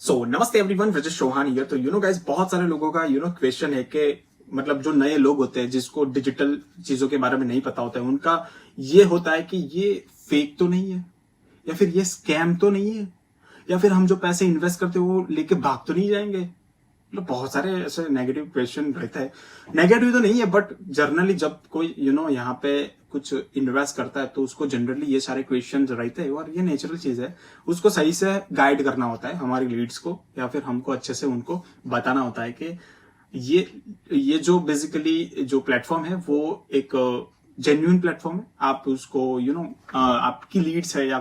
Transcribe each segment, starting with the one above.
नमस्ते everyone, Brajesh Chauhan here. तो guys, बहुत सारे लोगों का क्वेश्चन है कि मतलब जो नए लोग होते हैं जिसको डिजिटल चीजों के बारे में नहीं पता होता है, उनका ये होता है कि ये फेक तो नहीं है, या फिर ये स्कैम तो नहीं है, या फिर हम जो पैसे इन्वेस्ट करते हैं वो लेके भाग तो नहीं जाएंगे। मतलब बहुत सारे ऐसे नेगेटिव क्वेश्चन रहता है। नेगेटिव तो नहीं है, बट जर्नली जब कोई यहाँ पे कुछ इन्वेस्ट करता है तो उसको जनरली ये सारे क्वेश्चन रहते हैं, और ये नेचुरल चीज है। उसको सही से गाइड करना होता है हमारी लीड्स को, या फिर हमको अच्छे से उनको बताना होता है कि ये जो बेसिकली जो प्लेटफॉर्म है वो एक जेन्युइन प्लेटफॉर्म है। आप उसको आपकी लीड्स है, या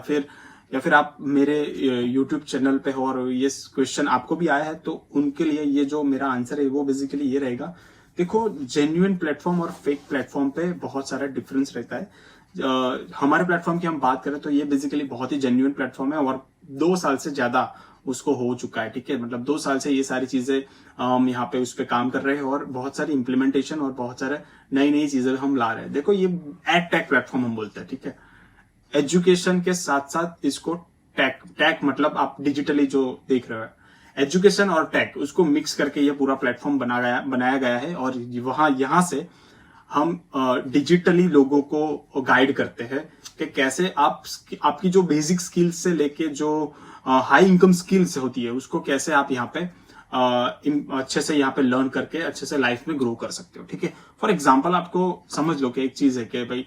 फिर आप मेरे यूट्यूब चैनल पे हो और ये क्वेश्चन आपको भी आया है, तो उनके लिए ये जो मेरा आंसर है वो बेसिकली ये रहेगा। देखो, जेन्युइन प्लेटफॉर्म और फेक प्लेटफॉर्म पे बहुत सारा डिफरेंस रहता है। हमारे प्लेटफॉर्म की हम बात करें तो ये बेसिकली बहुत ही जेन्युइन प्लेटफॉर्म है, और 2 साल से ज्यादा उसको हो चुका है। ठीक है, मतलब 2 साल से ये सारी चीजें हम यहाँ पे उस पर काम कर रहे हैं, और बहुत सारी इंप्लीमेंटेशन और बहुत सारे नई नई चीजें हम ला रहे हैं। देखो, ये एड टेक प्लेटफॉर्म हम बोलते हैं। ठीक है, एजुकेशन के साथ साथ इसको टेक मतलब आप डिजिटली जो देख रहे हो, एजुकेशन और टेक उसको मिक्स करके ये पूरा प्लेटफॉर्म बनाया गया है। और यहां से हम डिजिटली लोगों को गाइड करते हैं कि कैसे आपकी जो बेसिक स्किल्स से लेके जो हाई इनकम स्किल्स होती है उसको कैसे आप यहाँ पे अच्छे से यहाँ पे लर्न करके अच्छे से लाइफ में ग्रो कर सकते हो। ठीक है, फॉर एग्जाम्पल आपको समझ लो कि एक चीज है कि भाई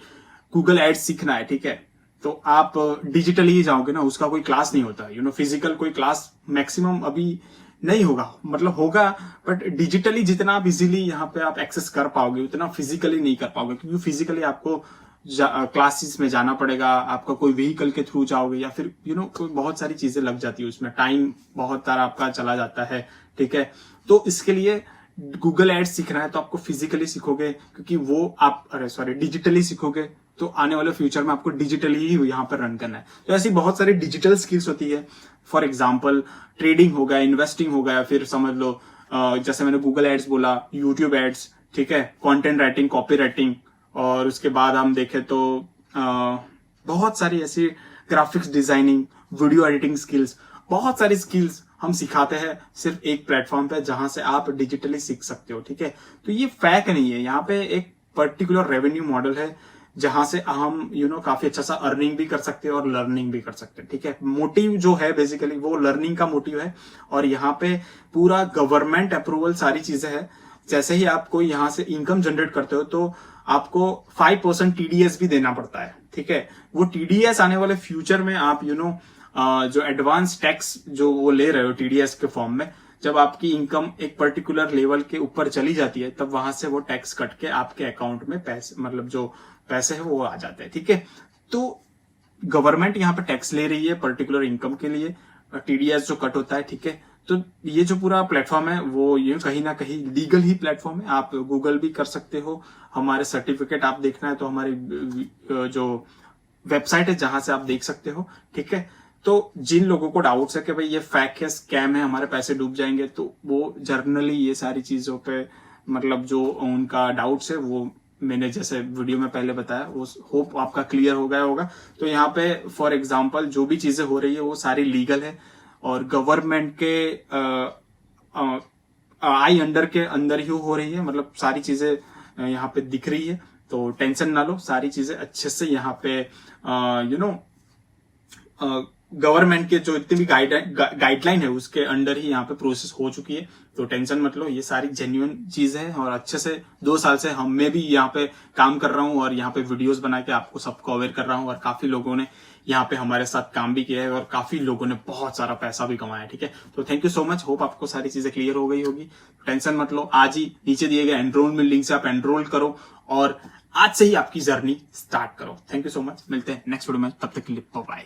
गूगल एड्स सीखना है। ठीक है, तो आप डिजिटली ही जाओगे ना, उसका कोई क्लास नहीं होता। फिजिकल कोई क्लास मैक्सिमम अभी नहीं होगा, मतलब होगा, बट डिजिटली जितना आप इजीली यहाँ पे आप एक्सेस कर पाओगे उतना फिजिकली नहीं कर पाओगे, क्योंकि फिजिकली आपको क्लासेस में जाना पड़ेगा, आपका कोई व्हीकल के थ्रू जाओगे, या फिर कोई बहुत सारी चीजें लग जाती है, उसमें टाइम बहुत सारा आपका चला जाता है। ठीक है, तो इसके लिए गूगल एड्स सीखना है तो आपको फिजिकली सीखोगे, क्योंकि वो आप डिजिटली सीखोगे तो आने वाले फ्यूचर में आपको डिजिटली ही यहाँ पर रन करना है। तो ऐसी बहुत सारी डिजिटल स्किल्स होती है। फॉर एग्जाम्पल ट्रेडिंग हो गया, इन्वेस्टिंग हो गया, फिर समझ लो जैसे मैंने गूगल एड्स बोला, यूट्यूब एड्स, ठीक है, कंटेंट राइटिंग, कॉपी राइटिंग, और उसके बाद हम देखें तो बहुत सारी ऐसी graphics designing, video editing skills, बहुत सारी स्किल्स हम सिखाते हैं सिर्फ एक प्लेटफॉर्म पे जहां से आप डिजिटली सीख सकते हो। ठीक है, तो ये फैक नहीं है, यहाँ पे एक पर्टिकुलर रेवेन्यू मॉडल है जहां से हम काफी अच्छा सा अर्निंग भी कर सकते हैं और लर्निंग भी कर सकते हैं। ठीक है, मोटिव जो है बेसिकली वो लर्निंग का मोटिव है, और यहाँ पे पूरा गवर्नमेंट अप्रूवल सारी चीजें है। जैसे ही आप कोई यहाँ से इनकम जनरेट करते हो तो आपको 5% टीडीएस भी देना पड़ता है। ठीक है, वो टीडीएस आने वाले फ्यूचर में आप जो एडवांस टैक्स जो वो ले रहे हो टीडीएस के फॉर्म में, जब आपकी इनकम एक पर्टिकुलर लेवल के ऊपर चली जाती है तब वहां से वो टैक्स कट के आपके अकाउंट में पैसे, मतलब जो पैसे है वो आ जाते हैं। ठीक है, तो गवर्नमेंट यहाँ पे टैक्स ले रही है पर्टिकुलर इनकम के लिए, टीडीएस जो कट होता है। ठीक है, तो ये जो पूरा प्लेटफॉर्म है वो ये कहीं ना कहीं लीगल ही प्लेटफॉर्म है। आप गूगल भी कर सकते हो, हमारे सर्टिफिकेट आप देखना है तो हमारी जो वेबसाइट है जहां से आप देख सकते हो। ठीक है, तो जिन लोगों को डाउट्स है कि भाई ये फैक है, स्कैम है, हमारे पैसे डूब जाएंगे, तो वो जर्नली ये सारी चीजों पे मतलब जो उनका डाउट्स है वो मैंने जैसे वीडियो में पहले बताया, वो होप आपका क्लियर हो गया होगा। तो यहाँ पे फॉर एग्जांपल जो भी चीजें हो रही है वो सारी लीगल है, और गवर्नमेंट के आई अंडर के अंदर ही हो रही है, मतलब सारी चीजें यहाँ पे दिख रही है। तो टेंशन ना लो, सारी चीजें अच्छे से यहाँ पे गवर्नमेंट के जो इतनी भी गाइडलाइन है उसके अंडर ही यहाँ पे प्रोसेस हो चुकी है। तो टेंशन मत लो, ये सारी जेन्युइन चीज है, और अच्छे से 2 साल से मैं भी यहाँ पे काम कर रहा हूँ, और यहाँ पे वीडियोस बना के आपको सबको अवेयर कर रहा हूँ, और काफी लोगों ने यहाँ पे हमारे साथ काम भी किया है, और काफी लोगों ने बहुत सारा पैसा भी कमाया है। ठीक है, तो thank you so much, hope आपको सारी चीजें क्लियर हो गई होगी। टेंशन मत लो, आज ही नीचे दिए गए एनरोलमेंट लिंक से आप एनरोल करो, और आज से ही आपकी जर्नी स्टार्ट करो। थैंक यू सो मच, मिलते हैं नेक्स्ट वीडियो में, तब तक के लिए बाय।